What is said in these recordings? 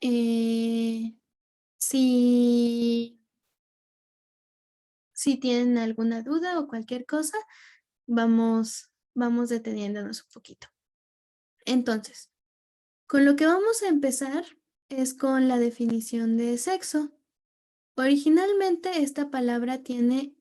Eh, si, si tienen alguna duda o cualquier cosa, vamos deteniéndonos un poquito. Entonces, con lo que vamos a empezar es con la definición de sexo. Originalmente esta palabra tiene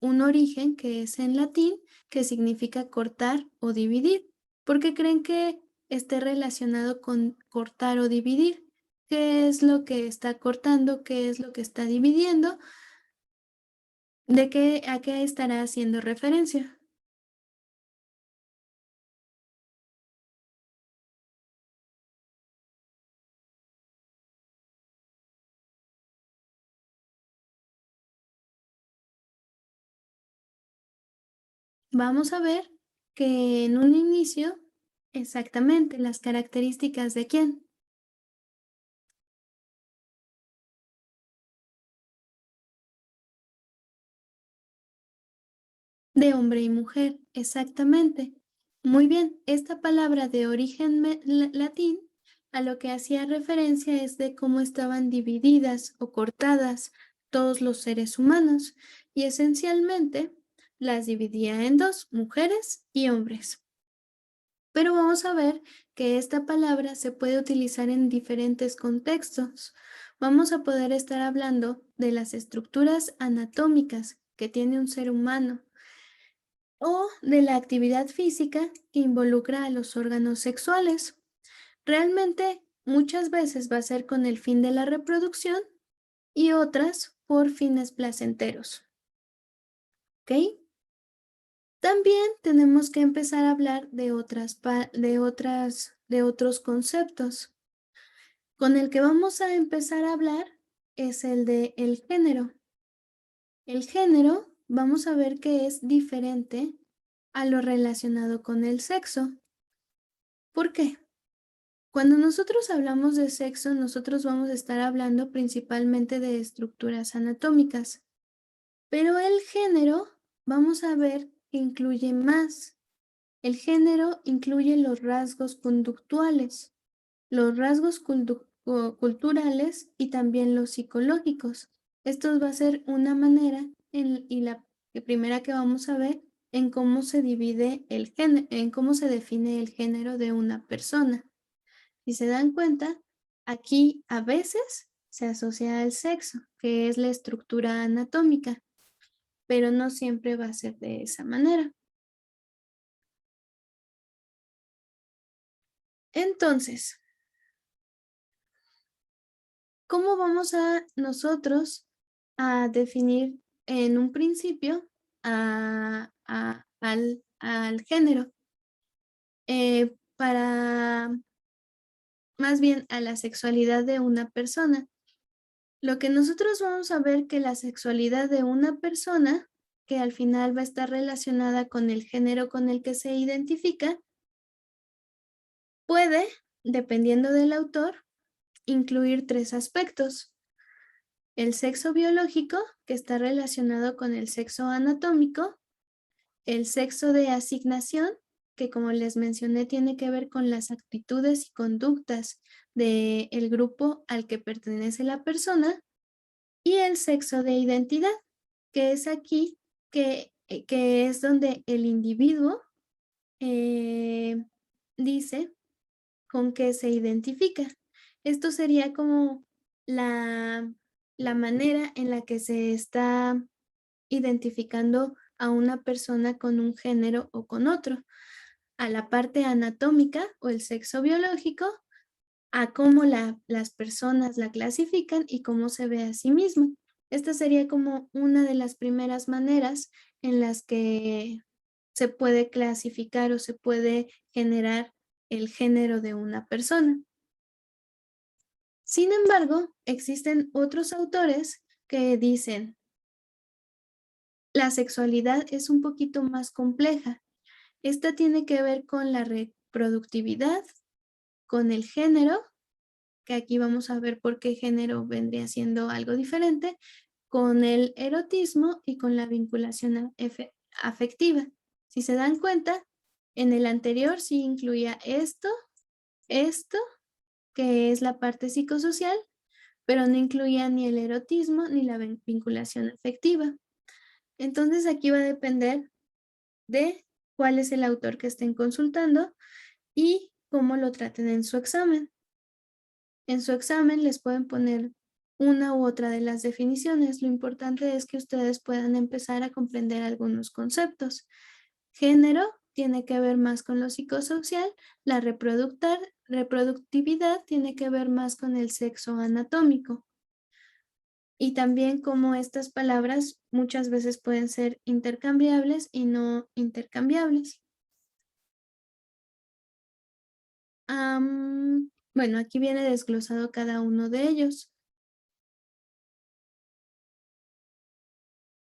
un origen que es en latín, que significa cortar o dividir. ¿Por qué creen que esté relacionado con cortar o dividir? ¿Qué es lo que está cortando? ¿Qué es lo que está dividiendo? ¿A qué estará haciendo referencia? Vamos a ver que en un inicio, exactamente las características de quién. De hombre y mujer, exactamente. Muy bien, esta palabra de origen latín a lo que hacía referencia es de cómo estaban divididas o cortadas todos los seres humanos y esencialmente las dividía en dos, mujeres y hombres. Pero vamos a ver que esta palabra se puede utilizar en diferentes contextos. Vamos a poder estar hablando de las estructuras anatómicas que tiene un ser humano o de la actividad física que involucra a los órganos sexuales. Realmente muchas veces va a ser con el fin de la reproducción y otras por fines placenteros. ¿Ok? También tenemos que empezar a hablar de otros conceptos. Con el que vamos a empezar a hablar es el de el género. El género, vamos a ver que es diferente a lo relacionado con el sexo. ¿Por qué? Cuando nosotros hablamos de sexo, nosotros vamos a estar hablando principalmente de estructuras anatómicas, pero el género, vamos a ver que incluye más. El género incluye los rasgos conductuales, los rasgos culturales y también los psicológicos. Esto va a ser una manera y la primera que vamos a ver en cómo se divide el género, en cómo se define el género de una persona. Si se dan cuenta, aquí a veces se asocia al sexo, que es la estructura anatómica, pero no siempre va a ser de esa manera. Entonces, ¿cómo vamos a nosotros a definir en un principio al género? Para más bien a la sexualidad de una persona. Lo que nosotros vamos a ver que la sexualidad de una persona, que al final va a estar relacionada con el género con el que se identifica, puede, dependiendo del autor, incluir tres aspectos. El sexo biológico, que está relacionado con el sexo anatómico, el sexo de asignación, que como les mencioné tiene que ver con las actitudes y conductas del grupo al que pertenece la persona, y el sexo de identidad, que es aquí, que es donde el individuo eh, dice con qué se identifica. Esto sería como la, la manera en la que se está identificando a una persona con un género o con otro, a la parte anatómica o el sexo biológico, a cómo las personas la clasifican y cómo se ve a sí mismo. Esta sería como una de las primeras maneras en las que se puede clasificar o se puede generar el género de una persona. Sin embargo, existen otros autores que dicen, la sexualidad es un poquito más compleja. Esta tiene que ver con la reproductividad, con el género, que aquí vamos a ver por qué género vendría siendo algo diferente, con el erotismo y con la vinculación afectiva. Si se dan cuenta, en el anterior sí incluía esto, esto que es la parte psicosocial, pero no incluía ni el erotismo ni la vinculación afectiva. Entonces aquí va a depender de cuál es el autor que estén consultando y cómo lo traten en su examen. En su examen les pueden poner una u otra de las definiciones. Lo importante es que ustedes puedan empezar a comprender algunos conceptos. Género tiene que ver más con lo psicosocial, la reproductividad tiene que ver más con el sexo anatómico. Y también como estas palabras muchas veces pueden ser intercambiables y no intercambiables. Bueno, aquí viene desglosado cada uno de ellos.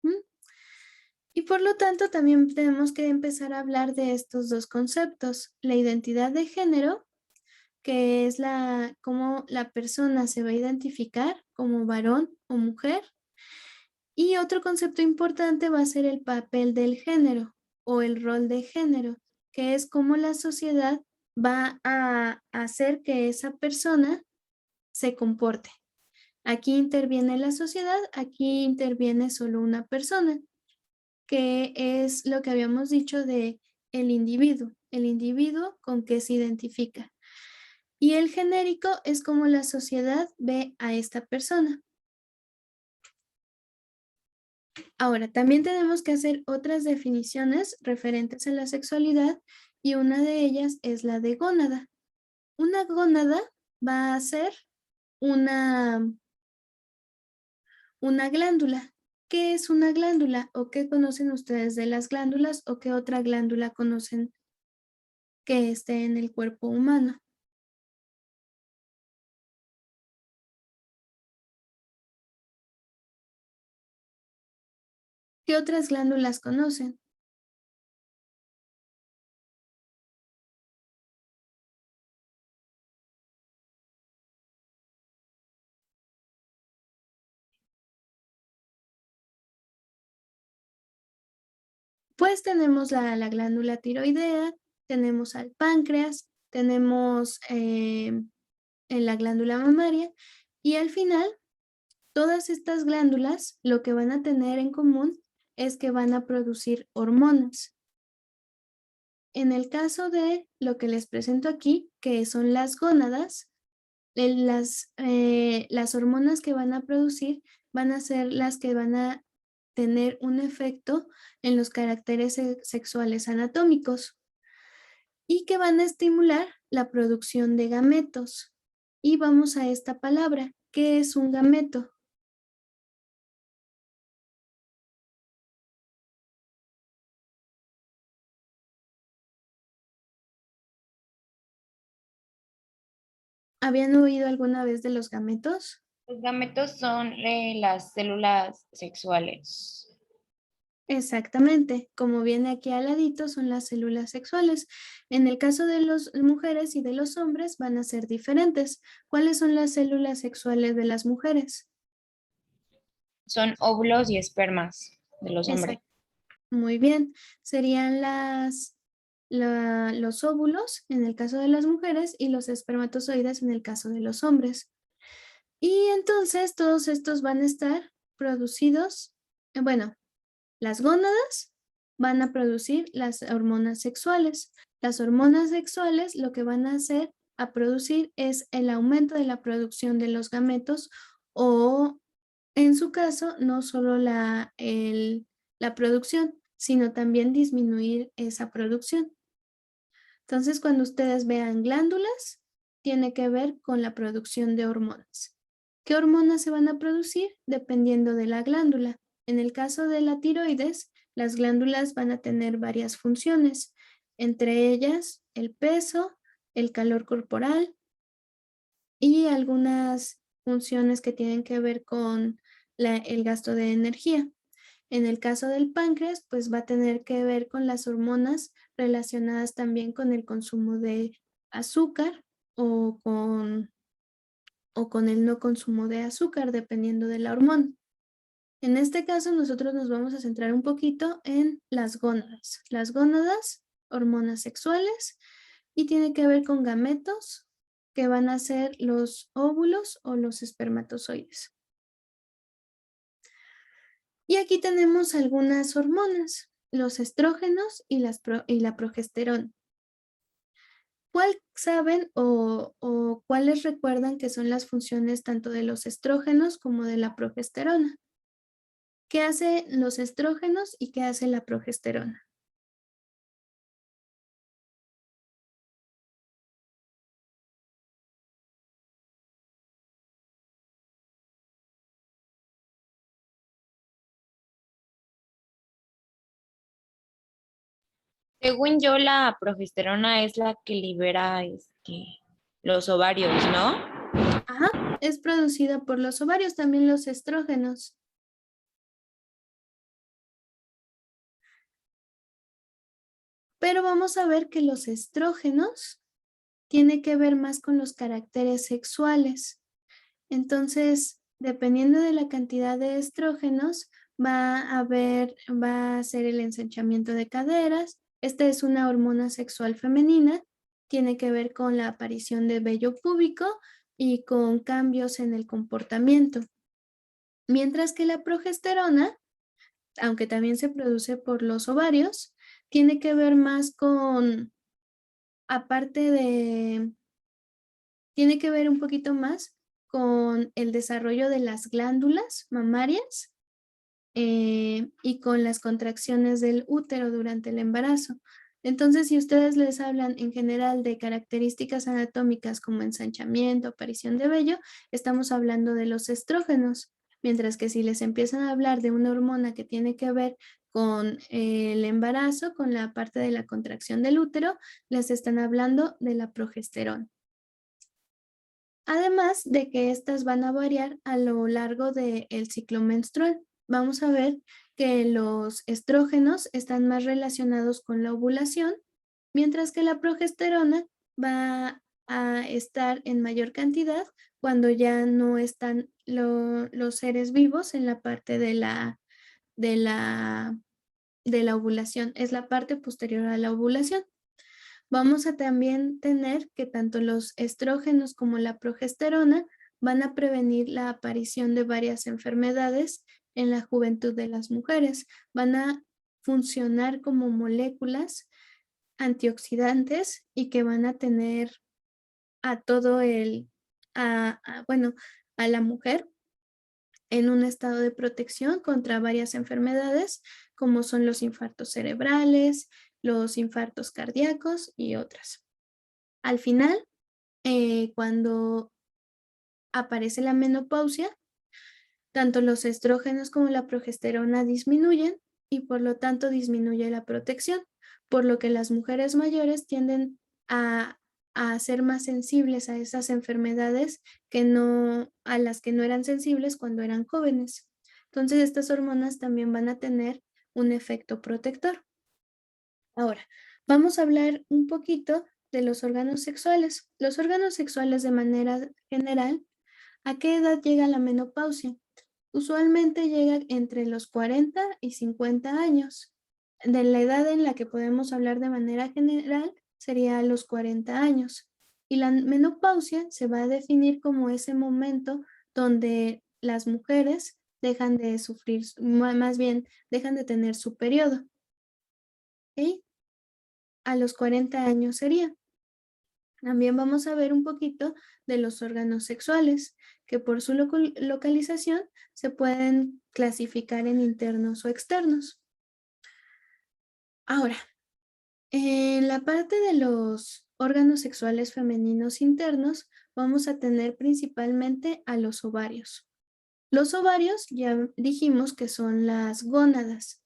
¿Mm? Y por lo tanto también tenemos que empezar a hablar de estos dos conceptos, la identidad de género, que es cómo la persona se va a identificar como varón o mujer. Y otro concepto importante va a ser el papel del género o el rol de género, que es cómo la sociedad va a hacer que esa persona se comporte. Aquí interviene la sociedad, aquí interviene solo una persona, que es lo que habíamos dicho de el individuo con que se identifica. Y el genérico es como la sociedad ve a esta persona. Ahora, también tenemos que hacer otras definiciones referentes a la sexualidad y una de ellas es la de gónada. Una gónada va a ser una, una glándula. ¿Qué es una glándula o qué conocen ustedes de las glándulas o qué otra glándula conocen que esté en el cuerpo humano? ¿Qué otras glándulas conocen? Pues tenemos la glándula tiroidea, tenemos al páncreas, tenemos en la glándula mamaria y al final todas estas glándulas lo que van a tener en común es que van a producir hormonas. En el caso de lo que les presento aquí, que son las gónadas, las hormonas que van a producir van a ser las que van a tener un efecto en los caracteres sexuales anatómicos y que van a estimular la producción de gametos. Y vamos a esta palabra, ¿qué es un gameto? ¿Habían oído alguna vez de los gametos? Los gametos son las células sexuales. Exactamente, como viene aquí al ladito, son las células sexuales. En el caso de las mujeres y de los hombres van a ser diferentes. ¿Cuáles son las células sexuales de las mujeres? Son óvulos y espermas de los hombres. Exacto, muy bien. Serían los óvulos en el caso de las mujeres y los espermatozoides en el caso de los hombres. Y entonces todos estos van a estar producidos, bueno, las gónadas van a producir las hormonas sexuales. Las hormonas sexuales lo que van a hacer a producir es el aumento de la producción de los gametos o en su caso no solo la producción, sino también disminuir esa producción. Entonces cuando ustedes vean glándulas, tiene que ver con la producción de hormonas. ¿Qué hormonas se van a producir? Dependiendo de la glándula. En el caso de la tiroides, las glándulas van a tener varias funciones, entre ellas el peso, el calor corporal y algunas funciones que tienen que ver con el gasto de energía. En el caso del páncreas, pues va a tener que ver con las hormonas relacionadas también con el consumo de azúcar o con el no consumo de azúcar, dependiendo de la hormona. En este caso, nosotros nos vamos a centrar un poquito en las gónadas. Las gónadas, hormonas sexuales, y tiene que ver con gametos que van a ser los óvulos o los espermatozoides. Y aquí tenemos algunas hormonas, los estrógenos y la progesterona. ¿Cuál saben o cuáles recuerdan que son las funciones tanto de los estrógenos como de la progesterona? ¿Qué hacen los estrógenos y qué hace la progesterona? Según yo, la progesterona es la que libera los ovarios, ¿no? Ajá, es producida por los ovarios, también los estrógenos. Pero vamos a ver que los estrógenos tiene que ver más con los caracteres sexuales. Entonces, dependiendo de la cantidad de estrógenos, va a ser el ensanchamiento de caderas. Esta es una hormona sexual femenina, tiene que ver con la aparición de vello púbico y con cambios en el comportamiento. Mientras que la progesterona, aunque también se produce por los ovarios, tiene que ver más con, aparte de, tiene que ver un poquito más con el desarrollo de las glándulas mamarias y con las contracciones del útero durante el embarazo. Entonces, si ustedes les hablan en general de características anatómicas como ensanchamiento, aparición de vello, estamos hablando de los estrógenos, mientras que si les empiezan a hablar de una hormona que tiene que ver con el embarazo, con la parte de la contracción del útero, les están hablando de la progesterona. Además de que estas van a variar a lo largo del ciclo menstrual. Vamos a ver que los estrógenos están más relacionados con la ovulación, mientras que la progesterona va a estar en mayor cantidad cuando ya no están los seres vivos en la parte de la, de la ovulación. Es la parte posterior a la ovulación. Vamos a también tener que tanto los estrógenos como la progesterona van a prevenir la aparición de varias enfermedades en la juventud de las mujeres. Van a funcionar como moléculas antioxidantes y que van a tener a todo bueno, a la mujer en un estado de protección contra varias enfermedades como son los infartos cerebrales, los infartos cardíacos y otras. Al final, cuando aparece la menopausia, tanto los estrógenos como la progesterona disminuyen y por lo tanto disminuye la protección, por lo que las mujeres mayores tienden a ser más sensibles a esas enfermedades a las que no eran sensibles cuando eran jóvenes. Entonces, estas hormonas también van a tener un efecto protector. Ahora, vamos a hablar un poquito de los órganos sexuales. Los órganos sexuales de manera general, ¿a qué edad llega la menopausia? Usualmente llega entre los 40 y 50 años. De la edad en la que podemos hablar de manera general sería a los 40 años. Y la menopausia se va a definir como ese momento donde las mujeres dejan de sufrir, más bien dejan de tener su periodo. ¿Ok? A los 40 años sería. También vamos a ver un poquito de los órganos sexuales, que por su localización se pueden clasificar en internos o externos. Ahora, en la parte de los órganos sexuales femeninos internos, vamos a tener principalmente a los ovarios. Los ovarios ya dijimos que son las gónadas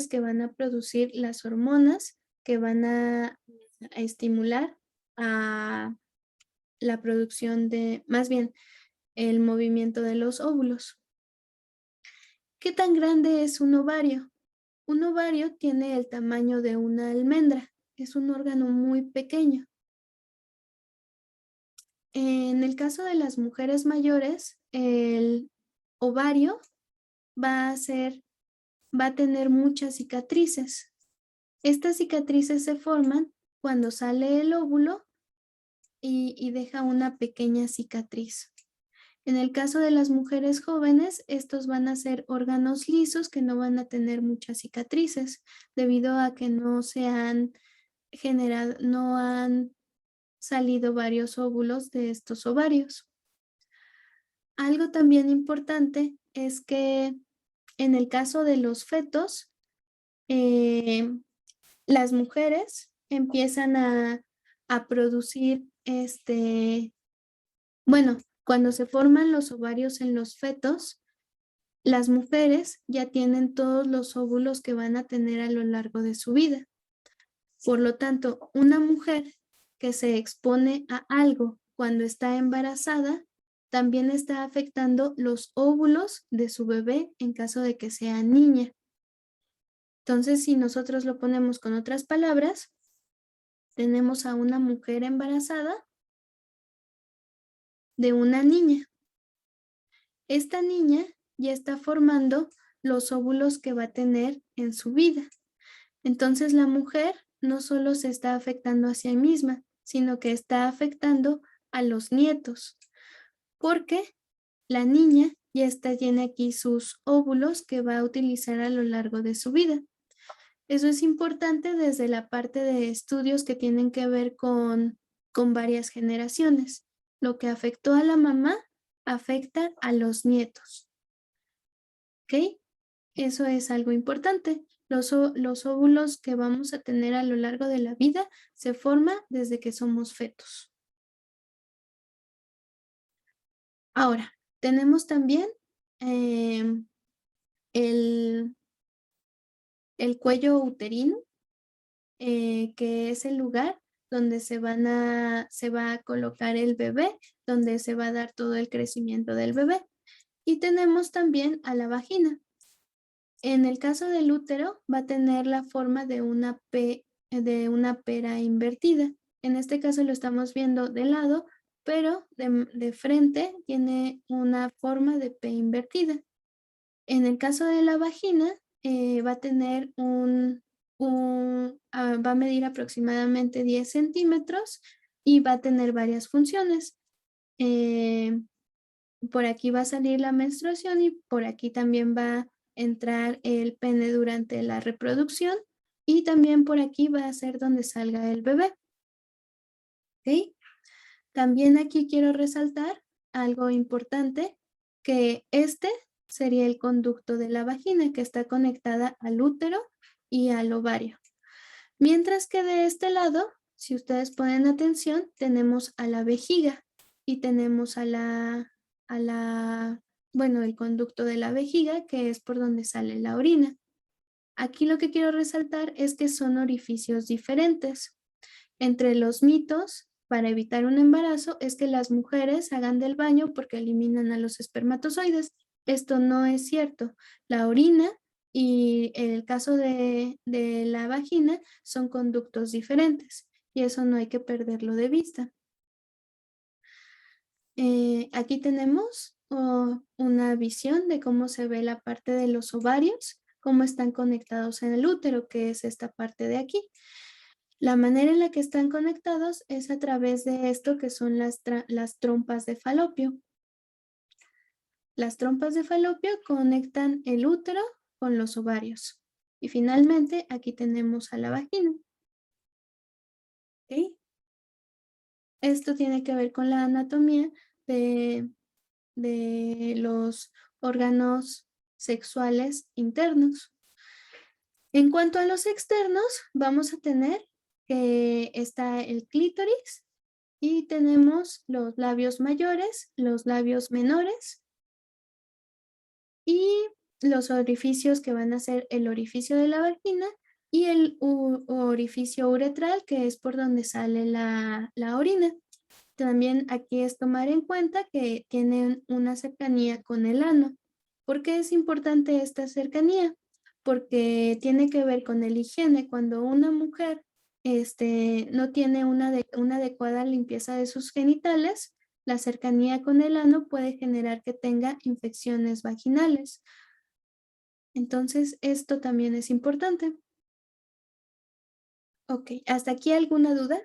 que van a producir las hormonas que van a estimular a la producción más bien, el movimiento de los óvulos. ¿Qué tan grande es un ovario? Un ovario tiene el tamaño de una almendra. Es un órgano muy pequeño. En el caso de las mujeres mayores, el ovario va a tener muchas cicatrices. Estas cicatrices se forman cuando sale el óvulo y deja una pequeña cicatriz. En el caso de las mujeres jóvenes, estos van a ser órganos lisos que no van a tener muchas cicatrices debido a que no se han generado, no han salido varios óvulos de estos ovarios. Algo también importante es que en el caso de los fetos, las mujeres empiezan a producir bueno, cuando se forman los ovarios en los fetos, las mujeres ya tienen todos los óvulos que van a tener a lo largo de su vida. Por lo tanto, una mujer que se expone a algo cuando está embarazada, también está afectando los óvulos de su bebé en caso de que sea niña. Entonces, si nosotros lo ponemos con otras palabras, tenemos a una mujer embarazada de una niña. Esta niña ya está formando los óvulos que va a tener en su vida. Entonces la mujer no solo se está afectando a sí misma, sino que está afectando a los nietos, porque la niña tiene aquí sus óvulos que va a utilizar a lo largo de su vida. Eso es importante desde la parte de estudios que tienen que ver con varias generaciones. Lo que afectó a la mamá afecta a los nietos. ¿Ok? Eso es algo importante. Los óvulos que vamos a tener a lo largo de la vida se forman desde que somos fetos. Ahora, tenemos también el, el cuello uterino, que es el lugar donde se va a colocar el bebé, donde se va a dar todo el crecimiento del bebé. Y tenemos también a la vagina. En el caso del útero va a tener la forma de una pera invertida. En este caso lo estamos viendo de lado, pero de frente tiene una forma de P invertida. En el caso de la vagina, va a tener va a medir aproximadamente 10 centímetros y va a tener varias funciones. Por aquí va a salir la menstruación y por aquí también va a entrar el pene durante la reproducción y también por aquí va a ser donde salga el bebé. ¿Ok? También aquí quiero resaltar algo importante, que este sería el conducto de la vagina que está conectada al útero y al ovario. Mientras que de este lado, si ustedes ponen atención, tenemos a la vejiga y tenemos bueno, el conducto de la vejiga, que es por donde sale la orina. Aquí lo que quiero resaltar es que son orificios diferentes. Entre los mitos para evitar un embarazo es que las mujeres hagan del baño porque eliminan a los espermatozoides. Esto no es cierto. La orina y el caso de la vagina son conductos diferentes y eso no hay que perderlo de vista. Aquí tenemos una visión de cómo se ve la parte de los ovarios, cómo están conectados en el útero, que es esta parte de aquí. La manera en la que están conectados es a través de esto que son las trompas de falopio. Las trompas de falopio conectan el útero con los ovarios. Y finalmente aquí tenemos a la vagina. ¿Ok? Esto tiene que ver con la anatomía de los órganos sexuales internos. En cuanto a los externos, vamos a tener que está el clítoris y tenemos los labios mayores, los labios menores y los orificios que van a ser el orificio de la vagina y el orificio uretral, que es por donde sale la orina. También aquí es tomar en cuenta que tienen una cercanía con el ano. ¿Por qué es importante esta cercanía? Porque tiene que ver con el higiene. Cuando una mujer no tiene una adecuada limpieza de sus genitales, la cercanía con el ano puede generar que tenga infecciones vaginales. Entonces, esto también es importante. Ok, ¿hasta aquí alguna duda?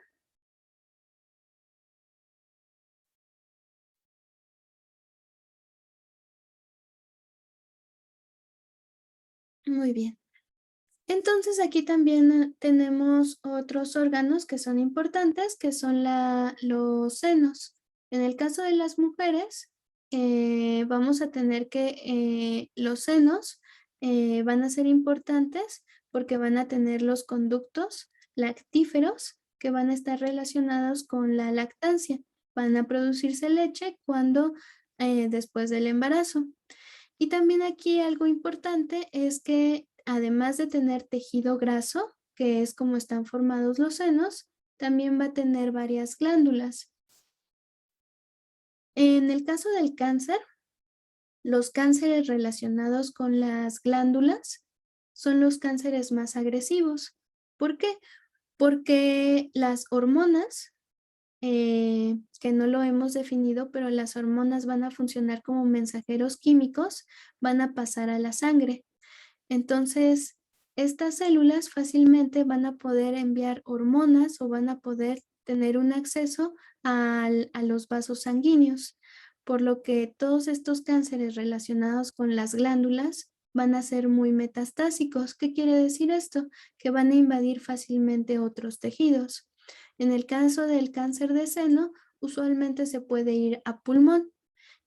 Muy bien. Entonces aquí también tenemos otros órganos que son importantes, que son los senos. En el caso de las mujeres, vamos a tener que los senos van a ser importantes porque van a tener los conductos lactíferos que van a estar relacionados con la lactancia. Van a producirse leche cuando después del embarazo. Y también aquí algo importante es que además de tener tejido graso, que es como están formados los senos, también va a tener varias glándulas. En el caso del cáncer, los cánceres relacionados con las glándulas son los cánceres más agresivos. ¿Por qué? Porque las hormonas, que no lo hemos definido, pero las hormonas van a funcionar como mensajeros químicos, van a pasar a la sangre. Entonces, estas células fácilmente van a poder enviar hormonas o van a poder tener un acceso a los vasos sanguíneos, por lo que todos estos cánceres relacionados con las glándulas van a ser muy metastásicos. ¿Qué quiere decir esto? Que van a invadir fácilmente otros tejidos. En el caso del cáncer de seno, usualmente se puede ir a pulmón.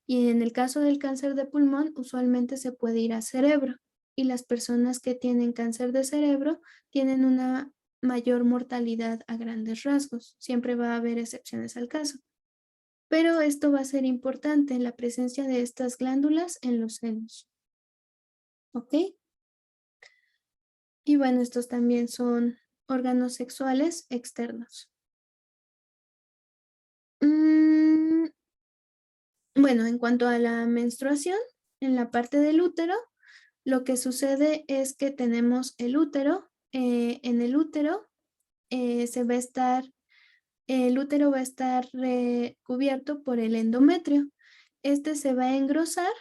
Y en el caso del cáncer de pulmón, usualmente se puede ir a cerebro. Y las personas que tienen cáncer de cerebro tienen una mayor mortalidad a grandes rasgos. Siempre va a haber excepciones al caso. Pero esto va a ser importante, la presencia de estas glándulas en los senos. ¿Ok? Y bueno, estos también son órganos sexuales externos. Bueno, en cuanto a la menstruación, en la parte del útero, lo que sucede es que tenemos el útero. En el útero se va a estar, el útero va a estar recubierto por el endometrio. Este se va a engrosar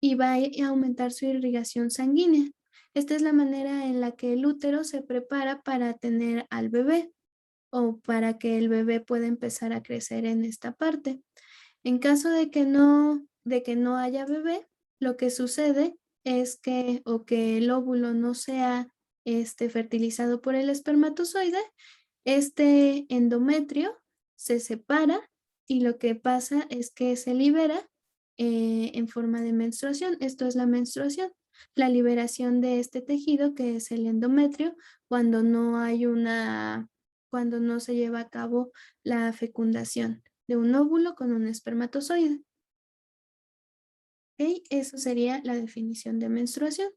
y va a aumentar su irrigación sanguínea. Esta es la manera en la que el útero se prepara para tener al bebé o para que el bebé pueda empezar a crecer en esta parte. En caso de que no haya bebé, lo que sucede es que o que el óvulo no sea fertilizado por el espermatozoide, este endometrio se separa y lo que pasa es que se libera en forma de menstruación. Esto es la menstruación, la liberación de este tejido que es el endometrio cuando no hay cuando no se lleva a cabo la fecundación de un óvulo con un espermatozoide. ¿Ok? Eso sería la definición de menstruación.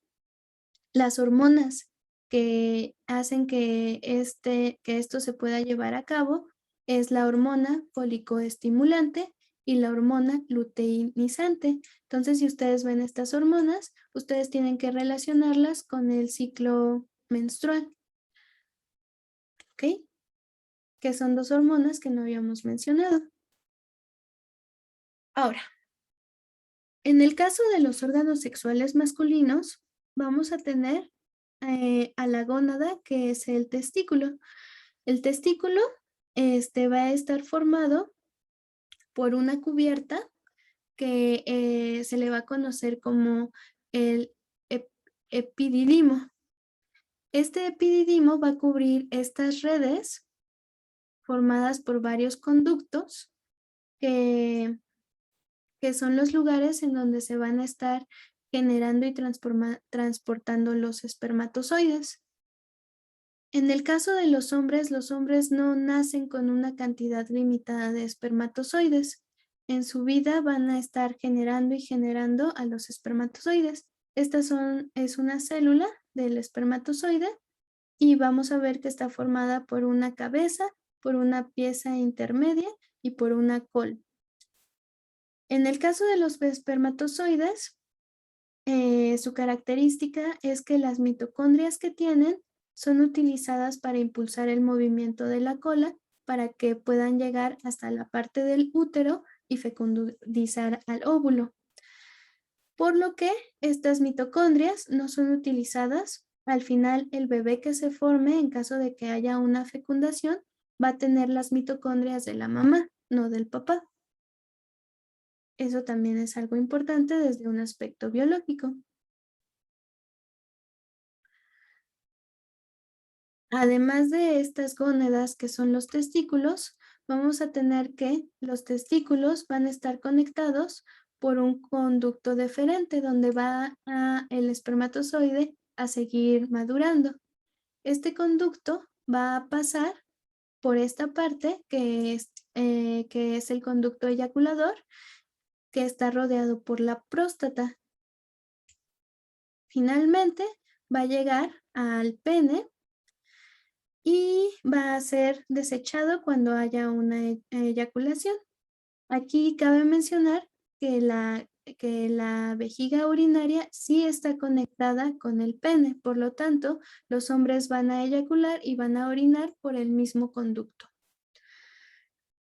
Las hormonas que hacen que esto se pueda llevar a cabo es la hormona folicoestimulante y la hormona luteinizante. Entonces, si ustedes ven estas hormonas, ustedes tienen que relacionarlas con el ciclo menstrual, ¿ok? Que son dos hormonas que no habíamos mencionado. Ahora, en el caso de los órganos sexuales masculinos, vamos a tener a la gónada, que es el testículo. El testículo va a estar formado por una cubierta que se le va a conocer como el ep- epididimo. Este epididimo va a cubrir estas redes formadas por varios conductos que son los lugares en donde se van a estar generando y transportando los espermatozoides. En el caso de los hombres no nacen con una cantidad limitada de espermatozoides. En su vida van a estar generando y generando a los espermatozoides. Es una célula del espermatozoide y vamos a ver que está formada por una cabeza, por una pieza intermedia y por una cola. En el caso de los espermatozoides, su característica es que las mitocondrias que tienen son utilizadas para impulsar el movimiento de la cola para que puedan llegar hasta la parte del útero y fecundizar al óvulo. Por lo que estas mitocondrias no son utilizadas. Al final, el bebé que se forme, en caso de que haya una fecundación, va a tener las mitocondrias de la mamá, no del papá. Eso también es algo importante desde un aspecto biológico. Además de estas gónadas que son los testículos, vamos a tener que los testículos van a estar conectados por un conducto deferente donde va el espermatozoide a seguir madurando. Este conducto va a pasar por esta parte que es el conducto eyaculador, que está rodeado por la próstata. Finalmente va a llegar al pene y va a ser desechado cuando haya una eyaculación. Aquí cabe mencionar que la vejiga urinaria sí está conectada con el pene, por lo tanto, los hombres van a eyacular y van a orinar por el mismo conducto.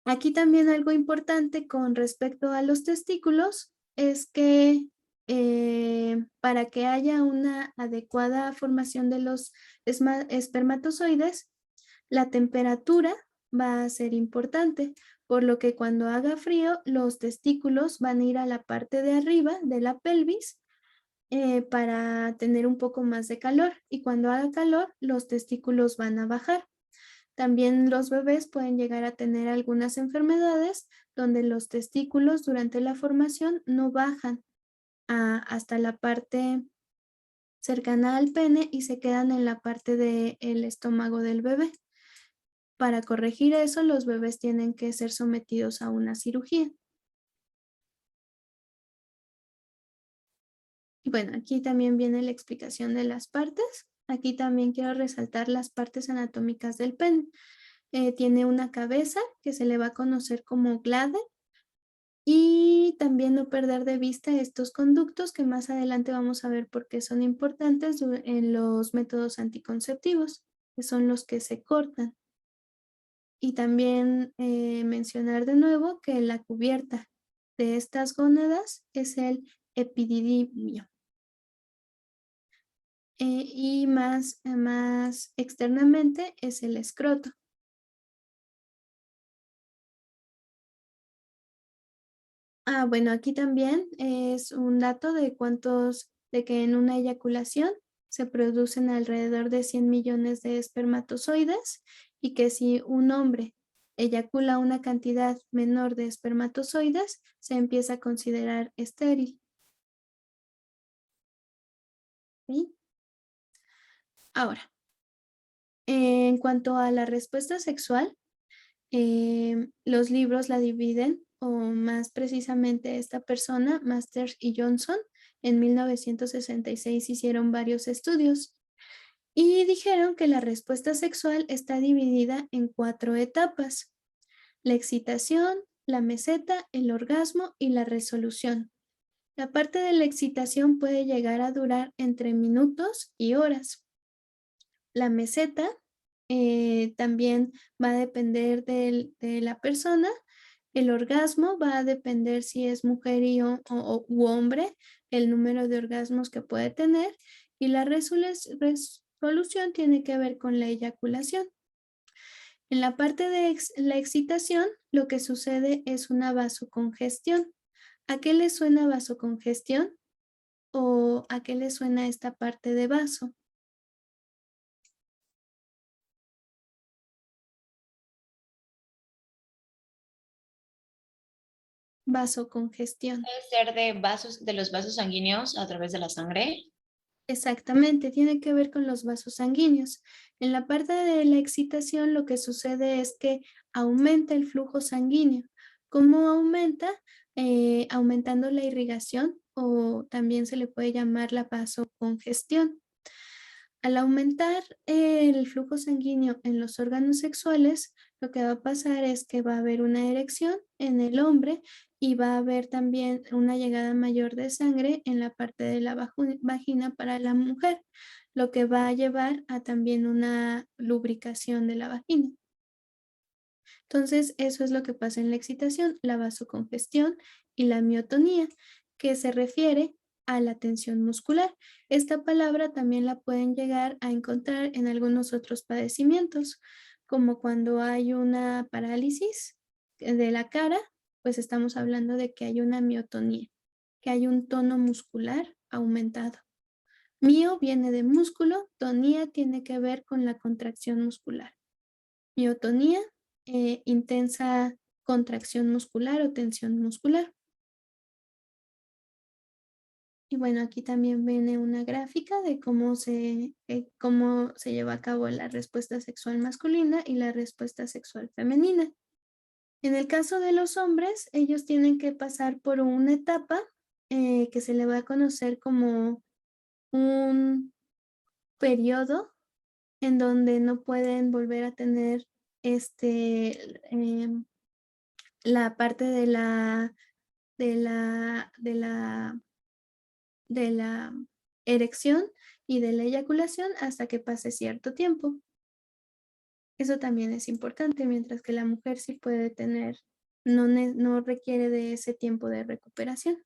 Aquí también algo importante con respecto a los testículos es que para que haya una adecuada formación de los espermatozoides, la temperatura va a ser importante, por lo que cuando haga frío, los testículos van a ir a la parte de arriba de la pelvis para tener un poco más de calor, y cuando haga calor, los testículos van a bajar. También los bebés pueden llegar a tener algunas enfermedades donde los testículos durante la formación no bajan hasta la parte cercana al pene y se quedan en la parte del estómago del bebé. Para corregir eso, los bebés tienen que ser sometidos a una cirugía. Y bueno, aquí también viene la explicación de las partes. Aquí también quiero resaltar las partes anatómicas del pene. Tiene una cabeza que se le va a conocer como glande, y también no perder de vista estos conductos que más adelante vamos a ver por qué son importantes en los métodos anticonceptivos, que son los que se cortan. Y también mencionar de nuevo que la cubierta de estas gónadas es el epididimio. Y más externamente es el escroto. Bueno, aquí también es un dato de que en una eyaculación se producen alrededor de 100 millones de espermatozoides, y que si un hombre eyacula una cantidad menor de espermatozoides, se empieza a considerar estéril. ¿Sí? Ahora, en cuanto a la respuesta sexual, los libros la dividen, o más precisamente esta persona, Masters y Johnson, en 1966 hicieron varios estudios y dijeron que la respuesta sexual está dividida en 4 etapas: la excitación, la meseta, el orgasmo y la resolución. La parte de la excitación puede llegar a durar entre minutos y horas. La meseta también va a depender de la persona. El orgasmo va a depender si es mujer u hombre, el número de orgasmos que puede tener. Y la resolución tiene que ver con la eyaculación. En la parte de la excitación, lo que sucede es una vasocongestión. ¿A qué le suena vasocongestión? ¿O a qué le suena esta parte de vaso? Vasocongestión. Puede ser de vasos, de los vasos sanguíneos a través de la sangre. Exactamente, tiene que ver con los vasos sanguíneos. En la parte de la excitación, lo que sucede es que aumenta el flujo sanguíneo. ¿Cómo aumenta? Aumentando la irrigación, o también se le puede llamar la vasocongestión. Al aumentar el flujo sanguíneo en los órganos sexuales, lo que va a pasar es que va a haber una erección en el hombre, y va a haber también una llegada mayor de sangre en la parte de la vagina para la mujer, lo que va a llevar a también una lubricación de la vagina. Entonces, eso es lo que pasa en la excitación, la vasocongestión y la miotonía, que se refiere a la tensión muscular. Esta palabra también la pueden llegar a encontrar en algunos otros padecimientos, como cuando hay una parálisis de la cara, pues estamos hablando de que hay una miotonía, que hay un tono muscular aumentado. Mio viene de músculo, tonía tiene que ver con la contracción muscular. Miotonía, intensa contracción muscular o tensión muscular. Y bueno, aquí también viene una gráfica de cómo se lleva a cabo la respuesta sexual masculina y la respuesta sexual femenina. En el caso de los hombres, ellos tienen que pasar por una etapa que se le va a conocer como un periodo en donde no pueden volver a tener la parte de la erección y de la eyaculación hasta que pase cierto tiempo. Eso también es importante, mientras que la mujer sí puede tener, no requiere de ese tiempo de recuperación.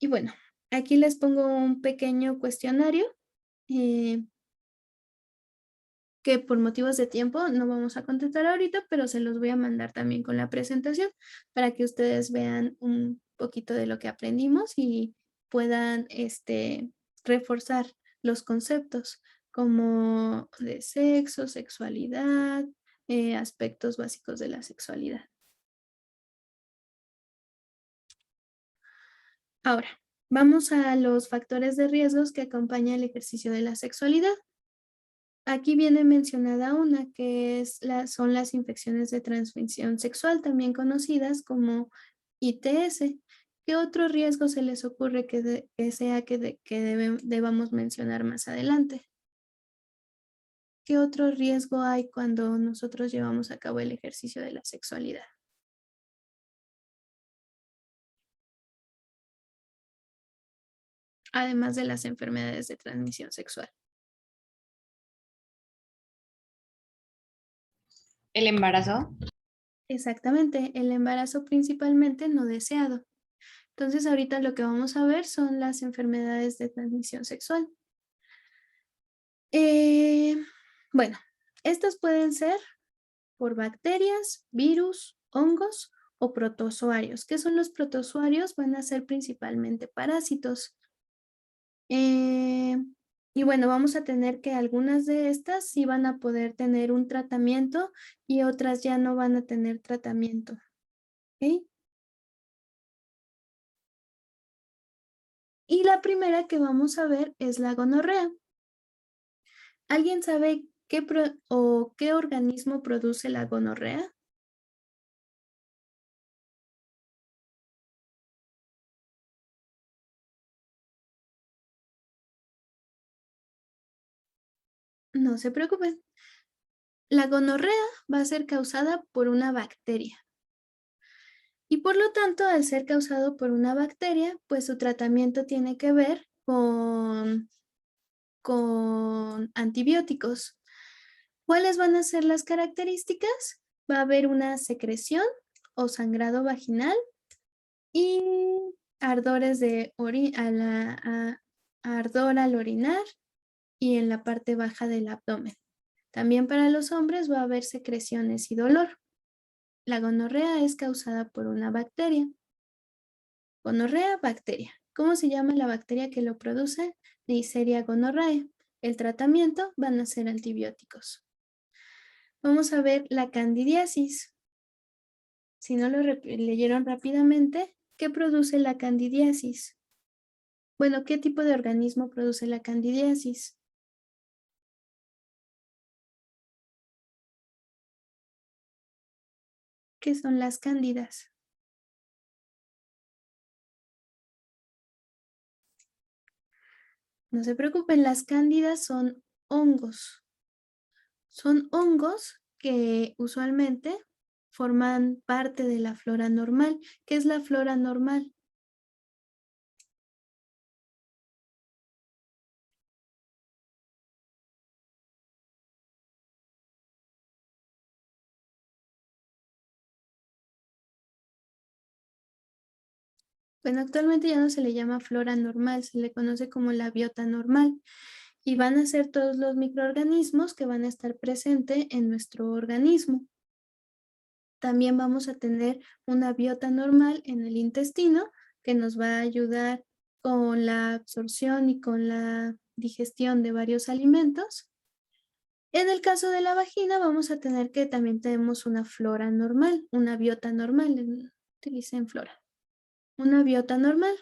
Y bueno, aquí les pongo un pequeño cuestionario eh, que por motivos de tiempo no vamos a contestar ahorita, pero se los voy a mandar también con la presentación para que ustedes vean un poquito de lo que aprendimos y puedan reforzar los conceptos como de sexo, sexualidad, aspectos básicos de la sexualidad. Ahora, vamos a los factores de riesgos que acompañan el ejercicio de la sexualidad. Aquí viene mencionada una que son las infecciones de transmisión sexual, también conocidas como ITS. ¿Qué otro riesgo se les ocurre que debamos mencionar más adelante? ¿Qué otro riesgo hay cuando nosotros llevamos a cabo el ejercicio de la sexualidad? Además de las enfermedades de transmisión sexual. ¿El embarazo? Exactamente, el embarazo principalmente no deseado. Entonces, ahorita lo que vamos a ver son las enfermedades de transmisión sexual. Eh, bueno, estas pueden ser por bacterias, virus, hongos o protozoarios. ¿Qué son los protozoarios? Van a ser principalmente parásitos. Eh, y bueno, vamos a tener que algunas de estas sí van a poder tener un tratamiento y otras ya no van a tener tratamiento. ¿Ok? Y la primera que vamos a ver es la gonorrea. ¿Alguien sabe qué organismo produce la gonorrea? No se preocupen. La gonorrea va a ser causada por una bacteria. Y por lo tanto, al ser causado por una bacteria, pues su tratamiento tiene que ver con antibióticos. ¿Cuáles van a ser las características? Va a haber una secreción o sangrado vaginal y ardores ardor al orinar y en la parte baja del abdomen. También para los hombres va a haber secreciones y dolor. La gonorrea es causada por una bacteria. Gonorrea, bacteria. ¿Cómo se llama la bacteria que lo produce? Neisseria gonorrhoeae. El tratamiento van a ser antibióticos. Vamos a ver la candidiasis. Si no lo leyeron rápidamente, ¿qué produce la candidiasis? Bueno, ¿qué tipo de organismo produce la candidiasis? ¿Qué son las cándidas? No se preocupen, las cándidas son hongos. Son hongos que usualmente forman parte de la flora normal. ¿Qué es la flora normal? Bueno, actualmente ya no se le llama flora normal, se le conoce como la biota normal y van a ser todos los microorganismos que van a estar presentes en nuestro organismo. También vamos a tener una biota normal en el intestino que nos va a ayudar con la absorción y con la digestión de varios alimentos. En el caso de la vagina vamos a tener que también tenemos una flora normal, una biota normal, utilicen flora, una biota normal.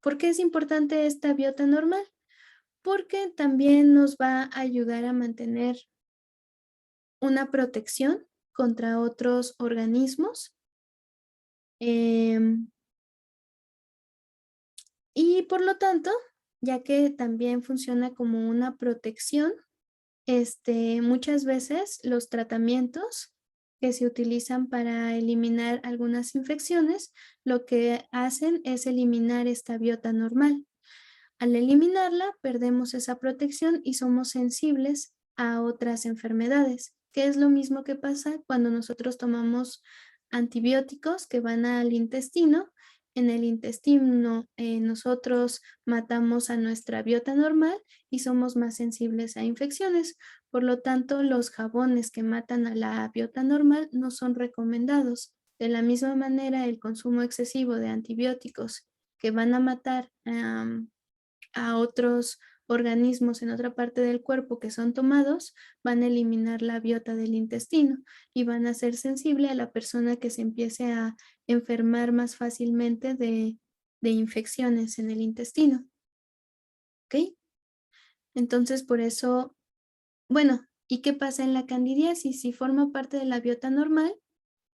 ¿Por qué es importante esta biota normal? Porque también nos va a ayudar a mantener una protección contra otros organismos. Y por lo tanto, ya que también funciona como una protección, muchas veces los tratamientos que se utilizan para eliminar algunas infecciones, lo que hacen es eliminar esta biota normal. Al eliminarla, perdemos esa protección y somos sensibles a otras enfermedades, que es lo mismo que pasa cuando nosotros tomamos antibióticos que van al intestino. En el intestino nosotros matamos a nuestra biota normal y somos más sensibles a infecciones. Por lo tanto, los jabones que matan a la biota normal no son recomendados. De la misma manera, el consumo excesivo de antibióticos que van a matar a otros organismos en otra parte del cuerpo que son tomados, van a eliminar la biota del intestino y van a ser sensible a la persona que se empiece a enfermar más fácilmente de infecciones en el intestino. ¿Ok? Entonces, por eso, bueno, ¿y qué pasa en la candidiasis? Si forma parte de la biota normal,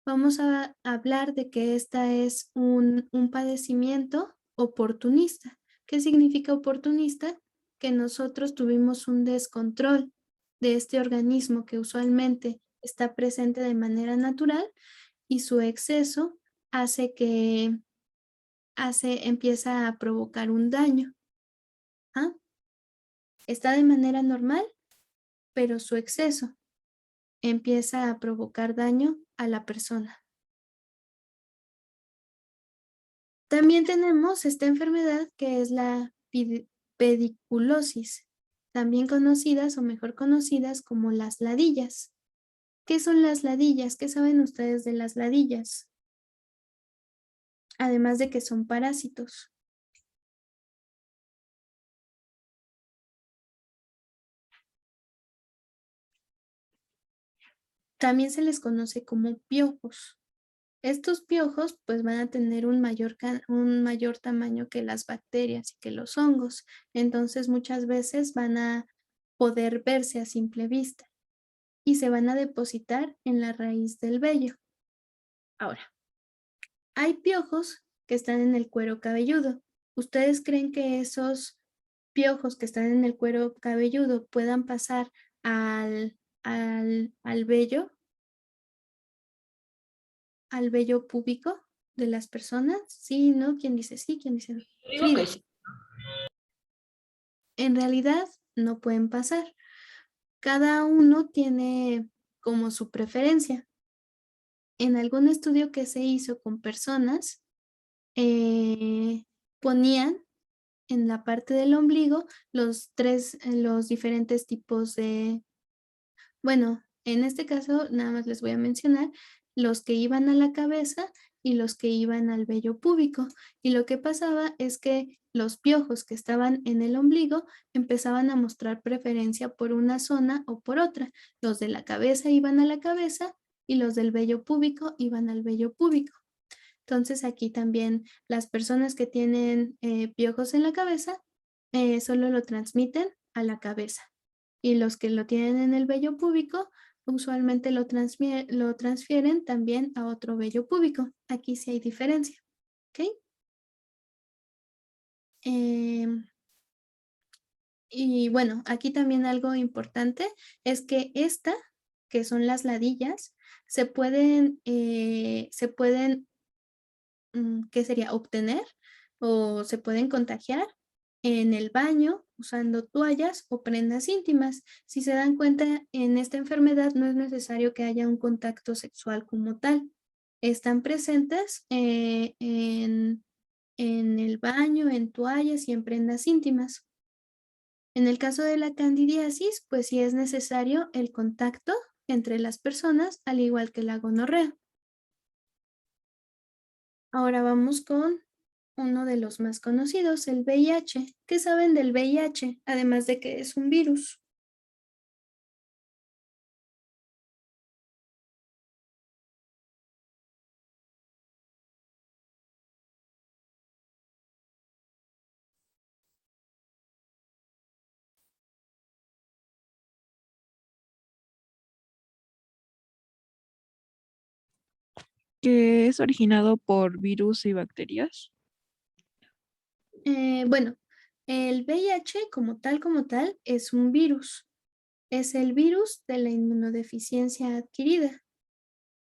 vamos a hablar de que esta es un padecimiento oportunista. ¿Qué significa oportunista? Que nosotros tuvimos un descontrol de este organismo que usualmente está presente de manera natural y su exceso empieza a provocar un daño. ¿Ah? Está de manera normal, pero su exceso empieza a provocar daño a la persona. También tenemos esta enfermedad que es la pediculosis, también conocidas o mejor conocidas como las ladillas. ¿Qué son las ladillas? ¿Qué saben ustedes de las ladillas? Además de que son parásitos. También se les conoce como piojos. Estos piojos pues van a tener un mayor tamaño que las bacterias y que los hongos. Entonces muchas veces van a poder verse a simple vista y se van a depositar en la raíz del vello. Ahora, hay piojos que están en el cuero cabelludo. ¿Ustedes creen que esos piojos que están en el cuero cabelludo puedan pasar al vello púbico de las personas? Sí, ¿no? ¿Quién dice sí? ¿Quién dice no? Digo Frida. que sí. En realidad no pueden pasar. Cada uno tiene como su preferencia. En algún estudio que se hizo con personas, ponían en la parte del ombligo los diferentes tipos de, bueno, en este caso nada más les voy a mencionar los que iban a la cabeza y los que iban al vello púbico. Y lo que pasaba es que los piojos que estaban en el ombligo empezaban a mostrar preferencia por una zona o por otra. Los de la cabeza iban a la cabeza y los del vello púbico iban al vello púbico. Entonces aquí también las personas que tienen piojos en la cabeza solo lo transmiten a la cabeza y los que lo tienen en el vello púbico usualmente lo transfieren también a otro vello púbico. Aquí sí hay diferencia. ¿Ok? Y bueno, aquí también algo importante es que que son las ladillas, ¿qué sería? Obtener o se pueden contagiar en el baño usando toallas o prendas íntimas. Si se dan cuenta, en esta enfermedad no es necesario que haya un contacto sexual como tal. Están presentes en el baño, en toallas y en prendas íntimas. En el caso de la candidiasis, pues sí es necesario el contacto entre las personas, al igual que la gonorrea. Ahora vamos con uno de los más conocidos, el VIH. ¿Qué saben del VIH? Además de que es un virus. Que es originado por virus y bacterias. Bueno, el VIH como tal, es un virus. Es el virus de la inmunodeficiencia adquirida.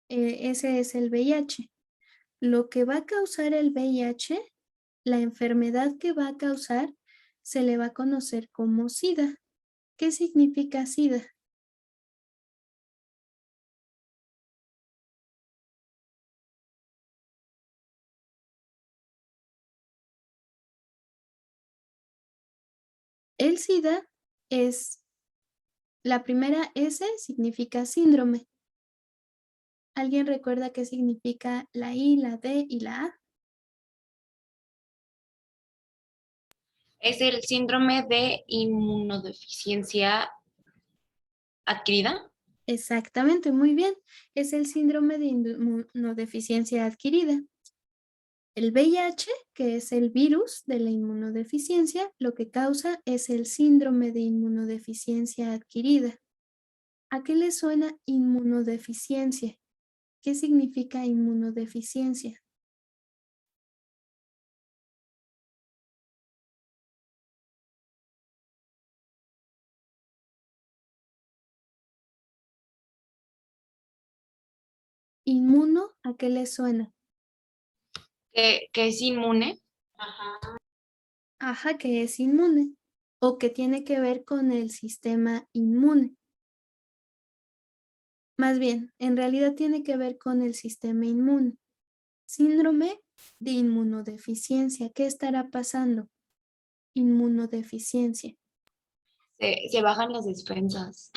Ese es el VIH. Lo que va a causar el VIH, la enfermedad que va a causar, se le va a conocer como SIDA. ¿Qué significa SIDA? El SIDA es, la primera S significa síndrome. ¿Alguien recuerda qué significa la I, la D y la A? Es el síndrome de inmunodeficiencia adquirida. Exactamente, muy bien. Es el síndrome de inmunodeficiencia adquirida. El VIH, que es el virus de la inmunodeficiencia, lo que causa es el síndrome de inmunodeficiencia adquirida. ¿A qué le suena inmunodeficiencia? ¿Qué significa inmunodeficiencia? Inmuno, ¿a qué le suena? Que es inmune. Ajá, que es inmune o que tiene que ver con el sistema inmune. Más bien, en realidad tiene que ver con el sistema inmune. Síndrome de inmunodeficiencia. ¿Qué estará pasando? Inmunodeficiencia. Se bajan las defensas.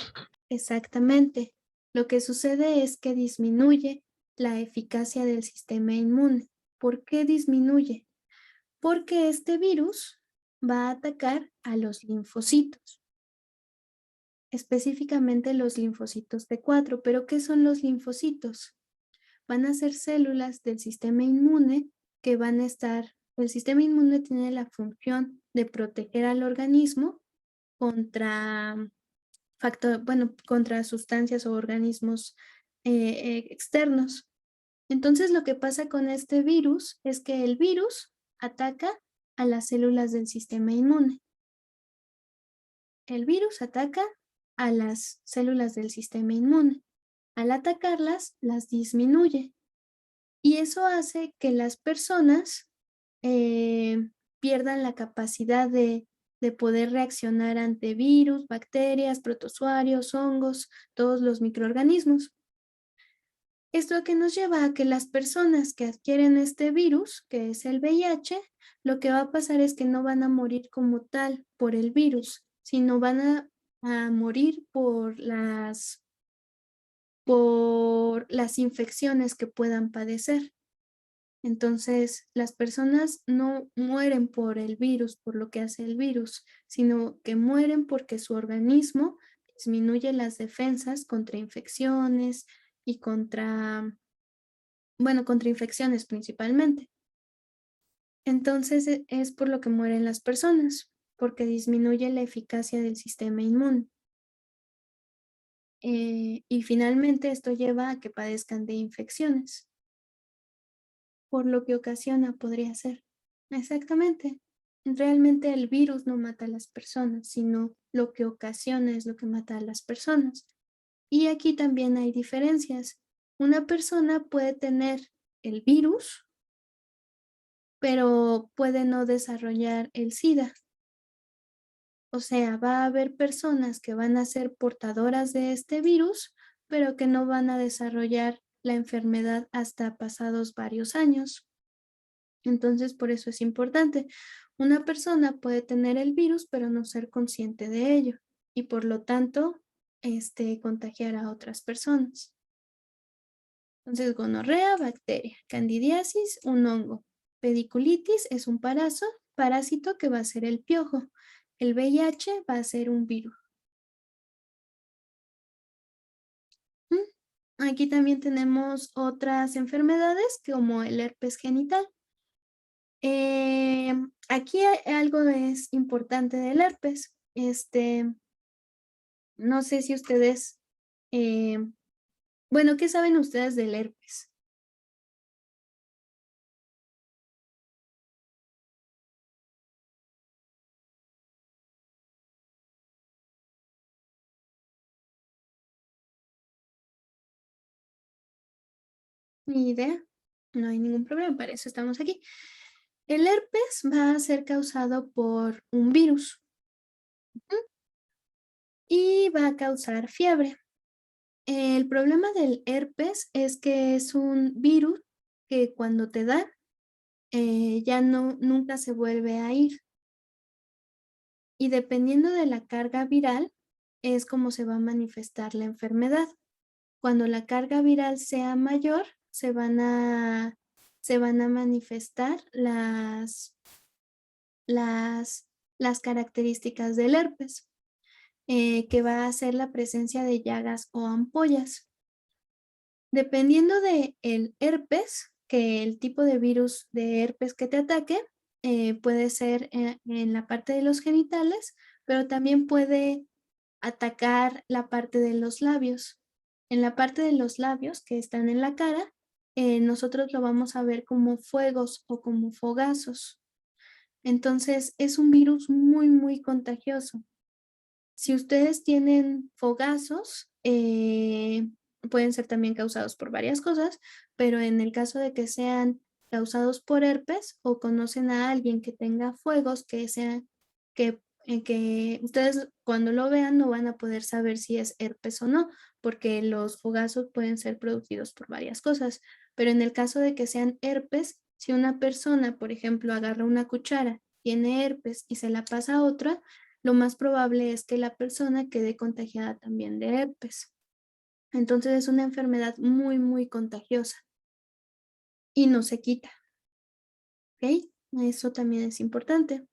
Exactamente. Lo que sucede es que disminuye la eficacia del sistema inmune. ¿Por qué disminuye? Porque este virus va a atacar a los linfocitos, específicamente los linfocitos T4. ¿Pero qué son los linfocitos? Van a ser células del sistema inmune que van a estar, el sistema inmune tiene la función de proteger al organismo contra contra sustancias o organismos externos. Entonces lo que pasa con este virus es que el virus ataca a las células del sistema inmune. El virus ataca a las células del sistema inmune. Al atacarlas, las disminuye. Y eso hace que las personas pierdan la capacidad de poder reaccionar ante virus, bacterias, protozoarios, hongos, todos los microorganismos. Esto a que nos lleva a que las personas que adquieren este virus, que es el VIH, lo que va a pasar es que no van a morir como tal por el virus, sino van a morir por las infecciones que puedan padecer. Entonces, las personas no mueren por el virus, por lo que hace el virus, sino que mueren porque su organismo disminuye las defensas contra infecciones y contra infecciones principalmente. Entonces, es por lo que mueren las personas, porque disminuye la eficacia del sistema inmune. Y finalmente esto lleva a que padezcan de infecciones, por lo que ocasiona podría ser. Exactamente. Realmente el virus no mata a las personas, sino lo que ocasiona es lo que mata a las personas. Y aquí también hay diferencias. Una persona puede tener el virus, pero puede no desarrollar el SIDA. O sea, va a haber personas que van a ser portadoras de este virus, pero que no van a desarrollar la enfermedad hasta pasados varios años. Entonces, por eso es importante. Una persona puede tener el virus, pero no ser consciente de ello y por lo tanto, contagiar a otras personas. Entonces, gonorrea, bacteria, candidiasis, un hongo. pediculitis es un parásito que va a ser el piojo. El VIH va a ser un virus. Aquí también tenemos otras enfermedades como el herpes genital. Aquí algo es importante del herpes. No sé si ustedes, bueno, ¿qué saben ustedes del herpes? Ni idea. No hay ningún problema, para eso estamos aquí. El herpes va a ser causado por un virus. Y va a causar fiebre. El problema del herpes es que es un virus que cuando te da, ya nunca se vuelve a ir. Y dependiendo de la carga viral, es como se va a manifestar la enfermedad. Cuando la carga viral sea mayor, se van a manifestar las características del herpes, que va a ser la presencia de llagas o ampollas. Dependiendo del herpes, que el tipo de virus de herpes que te ataque, puede ser en la parte de los genitales, pero también puede atacar la parte de los labios. En la parte de los labios que están en la cara, nosotros lo vamos a ver como fuegos o como fogazos. Entonces es un virus muy, muy contagioso. Si ustedes tienen fogazos, pueden ser también causados por varias cosas, pero en el caso de que sean causados por herpes o conocen a alguien que tenga fuegos, que ustedes cuando lo vean no van a poder saber si es herpes o no, porque los fogazos pueden ser producidos por varias cosas, pero en el caso de que sean herpes, si una persona, por ejemplo, agarra una cuchara, tiene herpes y se la pasa a otra, lo más probable es que la persona quede contagiada también de herpes. Entonces es una enfermedad muy, muy contagiosa y no se quita. ¿Ok? Eso también es importante.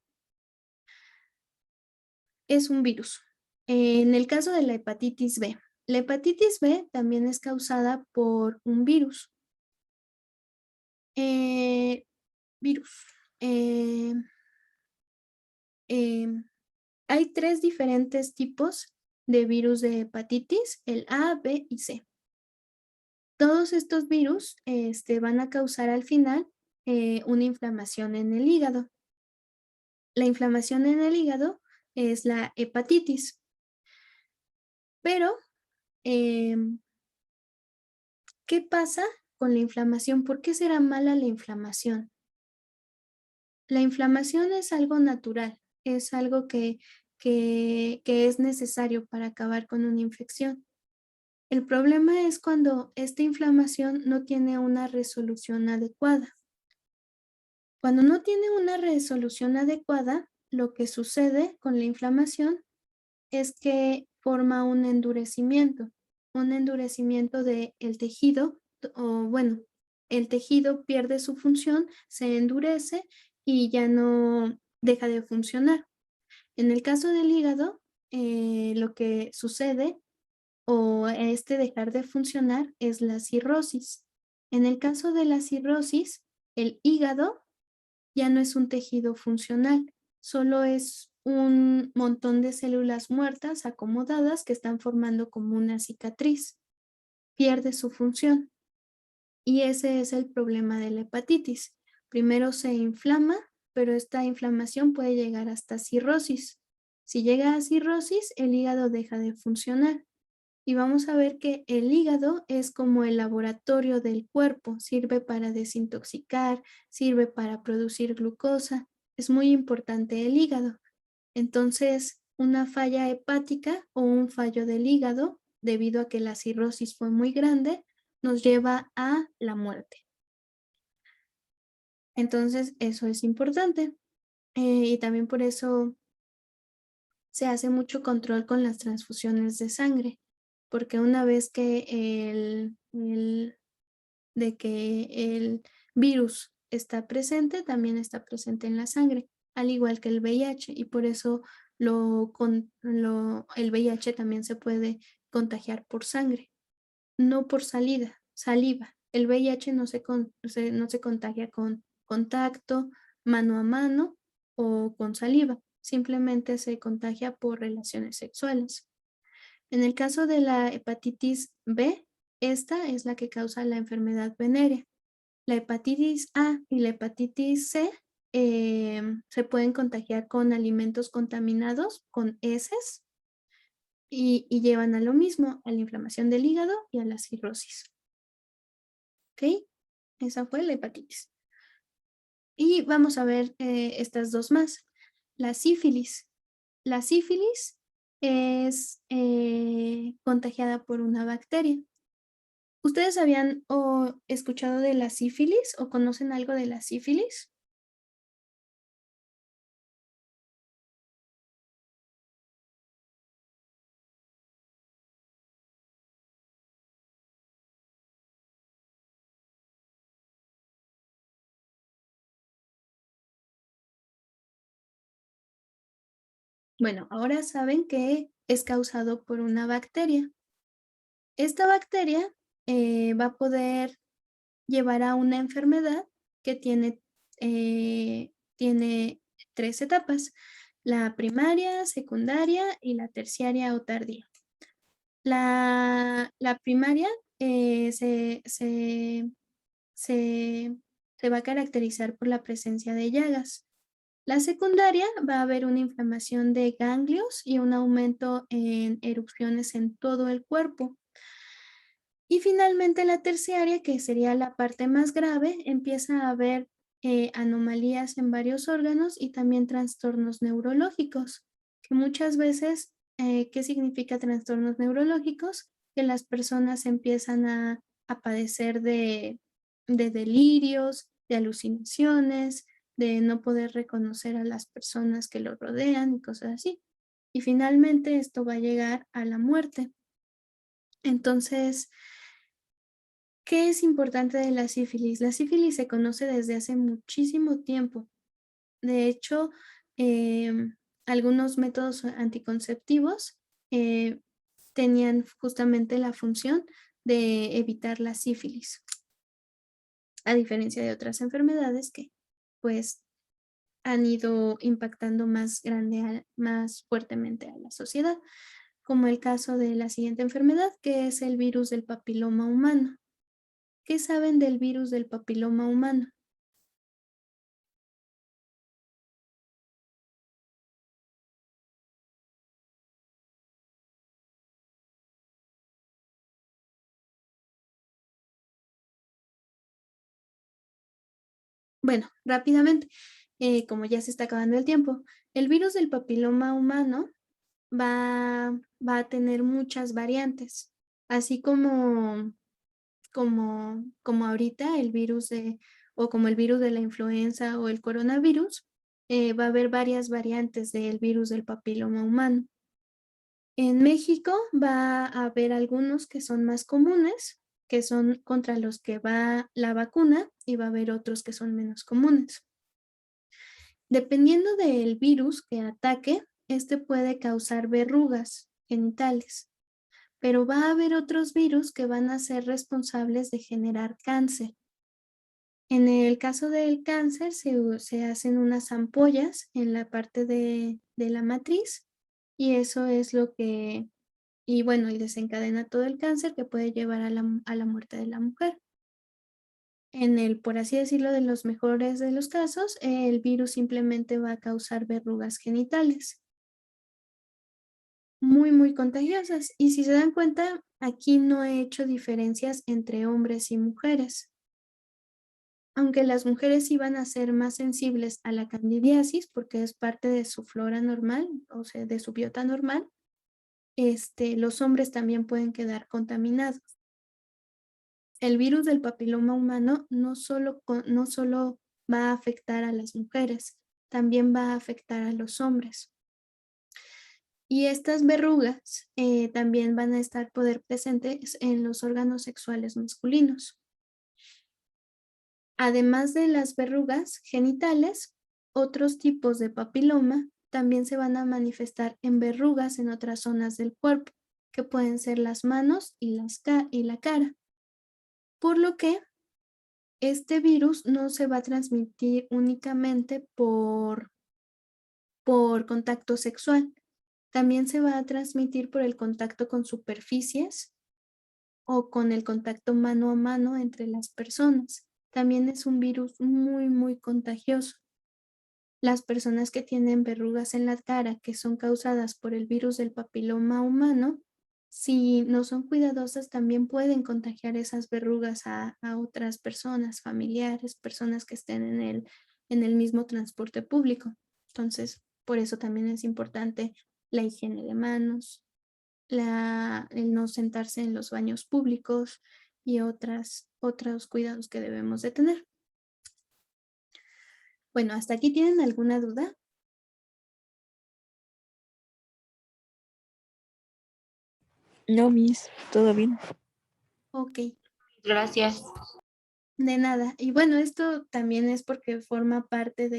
Es un virus. En el caso de la hepatitis B, la hepatitis B también es causada por un virus. Virus. Eh, em, Hay 3 diferentes tipos de virus de hepatitis, el A, B y C. Todos estos virus van a causar al final una inflamación en el hígado. La inflamación en el hígado es la hepatitis. Pero, ¿qué pasa con la inflamación? ¿Por qué será mala la inflamación? La inflamación es algo natural, es algo que es necesario para acabar con una infección. El problema es cuando esta inflamación no tiene una resolución adecuada. Cuando no tiene una resolución adecuada, lo que sucede con la inflamación es que forma un endurecimiento del tejido, o bueno, el tejido pierde su función, se endurece y ya no deja de funcionar. En el caso del hígado, lo que sucede o dejar de funcionar es la cirrosis. En el caso de la cirrosis, el hígado ya no es un tejido funcional, solo es un montón de células muertas acomodadas que están formando como una cicatriz. Pierde su función. Y ese es el problema de la hepatitis. Primero se inflama, pero esta inflamación puede llegar hasta cirrosis. Si llega a cirrosis, el hígado deja de funcionar. Y vamos a ver que el hígado es como el laboratorio del cuerpo, sirve para desintoxicar, sirve para producir glucosa. Es muy importante el hígado. Entonces, una falla hepática o un fallo del hígado, debido a que la cirrosis fue muy grande, nos lleva a la muerte. Entonces, eso es importante. Y también por eso se hace mucho control con las transfusiones de sangre, porque una vez que de que el virus está presente, también está presente en la sangre, al igual que el VIH, y por eso el VIH también se puede contagiar por sangre, no por saliva. El VIH no se contagia con contacto, mano a mano o con saliva, simplemente se contagia por relaciones sexuales. En el caso de la hepatitis B, esta es la que causa la enfermedad venérea. La hepatitis A y la hepatitis C se pueden contagiar con alimentos contaminados, con heces, y llevan a lo mismo, a la inflamación del hígado y a la cirrosis. ¿Ok? Esa fue la hepatitis. Y vamos a ver estas dos más. La sífilis. La sífilis es contagiada por una bacteria. ¿Ustedes habían escuchado de la sífilis o conocen algo de la sífilis? Bueno, ahora saben que es causado por una bacteria. Esta bacteria va a poder llevar a una enfermedad que tiene tres etapas: la primaria, secundaria y la terciaria o tardía. La primaria se va a caracterizar por la presencia de llagas. La secundaria va a haber una inflamación de ganglios y un aumento en erupciones en todo el cuerpo. Y finalmente la terciaria, que sería la parte más grave, empieza a haber anomalías en varios órganos y también trastornos neurológicos, que muchas veces, ¿qué significa trastornos neurológicos? Que las personas empiezan a padecer de delirios, de alucinaciones, de no poder reconocer a las personas que lo rodean y cosas así. Y finalmente esto va a llegar a la muerte. Entonces, ¿qué es importante de la sífilis? La sífilis se conoce desde hace muchísimo tiempo. De hecho, algunos métodos anticonceptivos tenían justamente la función de evitar la sífilis, a diferencia de otras enfermedades que pues han ido impactando más fuertemente a la sociedad, como el caso de la siguiente enfermedad, que es el virus del papiloma humano. ¿Qué saben del virus del papiloma humano? Bueno, rápidamente, como ya se está acabando el tiempo, el virus del papiloma humano va a tener muchas variantes, así como ahorita o como el virus de la influenza o el coronavirus, va a haber varias variantes del virus del papiloma humano. En México va a haber algunos que son más comunes, que son contra los que va la vacuna, y va a haber otros que son menos comunes. Dependiendo del virus que ataque, este puede causar verrugas genitales, pero va a haber otros virus que van a ser responsables de generar cáncer. En el caso del cáncer, se hacen unas ampollas en la parte de la matriz, y eso es y bueno, y desencadena todo el cáncer que puede llevar a la muerte de la mujer. Por así decirlo, de los mejores de los casos, el virus simplemente va a causar verrugas genitales, muy, muy contagiosas. Y si se dan cuenta, aquí no he hecho diferencias entre hombres y mujeres. Aunque las mujeres iban a ser más sensibles a la candidiasis porque es parte de su flora normal, o sea, de su biota normal, los hombres también pueden quedar contaminados. El virus del papiloma humano no solo va a afectar a las mujeres, también va a afectar a los hombres. Y estas verrugas también van a poder presentes en los órganos sexuales masculinos. Además de las verrugas genitales, otros tipos de papiloma también se van a manifestar en verrugas en otras zonas del cuerpo, que pueden ser las manos y la cara. Por lo que este virus no se va a transmitir únicamente por contacto sexual. También se va a transmitir por el contacto con superficies o con el contacto mano a mano entre las personas. También es un virus muy, muy contagioso. Las personas que tienen verrugas en la cara que son causadas por el virus del papiloma humano, si no son cuidadosas, también pueden contagiar esas verrugas a otras personas, familiares, personas que estén en el mismo transporte público. Entonces, por eso también es importante la higiene de manos, el no sentarse en los baños públicos y otros cuidados que debemos de tener. Bueno, ¿hasta aquí tienen alguna duda? No, Miss, todo bien. Ok, Gracias. de nada. Y bueno, esto también es porque forma parte de